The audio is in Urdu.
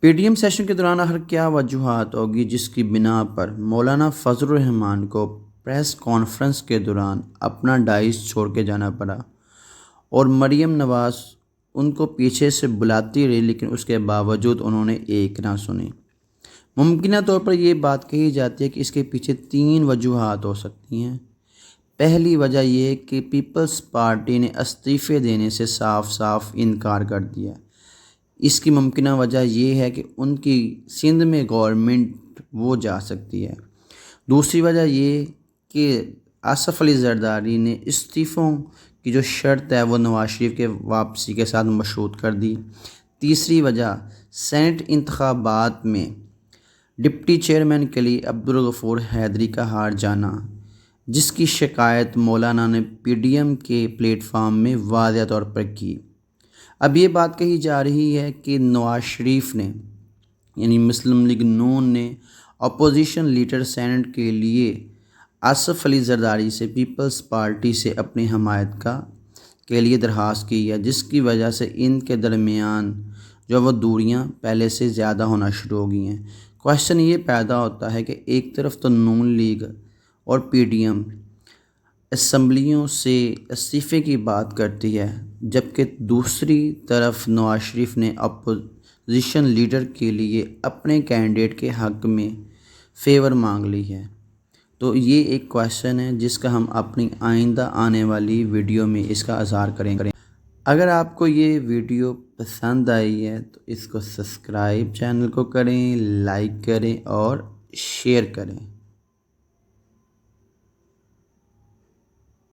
پی ڈی ایم سیشن کے دوران آخر کیا وجوہات ہوگی جس کی بنا پر مولانا فضل الرحمان کو پریس کانفرنس کے دوران اپنا ڈائز چھوڑ کے جانا پڑا اور مریم نواز ان کو پیچھے سے بلاتی رہی لیکن اس کے باوجود انہوں نے ایک نہ سنی۔ ممکنہ طور پر یہ بات کہی جاتی ہے کہ اس کے پیچھے 3 وجوہات ہو سکتی ہیں۔ پہلی وجہ یہ کہ پیپلز پارٹی نے استعفے دینے سے صاف صاف انکار کر دیا۔ اس کی ممکنہ وجہ یہ ہے کہ ان کی سندھ میں گورنمنٹ وہ جا سکتی ہے۔ دوسری وجہ یہ کہ آصف علی زرداری نے استعفوں کی جو شرط ہے وہ نواز شریف کے واپسی کے ساتھ مشروط کر دی۔ تیسری وجہ سینٹ انتخابات میں ڈپٹی چیئرمین کے لیے عبدالغفور حیدری کا ہار جانا، جس کی شکایت مولانا نے پی ڈی ایم کے پلیٹ فارم میں واضح طور پر کی۔ اب یہ بات کہی جا رہی ہے کہ نواز شریف نے یعنی مسلم لیگ نون نے اپوزیشن لیڈر سینٹ کے لیے آصف علی زرداری سے پیپلز پارٹی سے اپنی حمایت کے لیے درخواست کی ہے، جس کی وجہ سے ان کے درمیان جو وہ دوریاں پہلے سے زیادہ ہونا شروع ہو گئی ہیں۔ کوشچن یہ پیدا ہوتا ہے کہ ایک طرف تو نون لیگ اور پی ڈی ایم اسمبلیوں سے استعفے کی بات کرتی ہے، جبکہ دوسری طرف نواز شریف نے اپوزیشن لیڈر کے لیے اپنے کینڈیڈیٹ کے حق میں فیور مانگ لی ہے۔ تو یہ ایک کویشچن ہے جس کا ہم اپنی آئندہ آنے والی ویڈیو میں اس کا اظہار کریں گے۔ اگر آپ کو یہ ویڈیو پسند آئی ہے تو اس کو سبسکرائب چینل کو کریں، لائک کریں اور شیئر کریں۔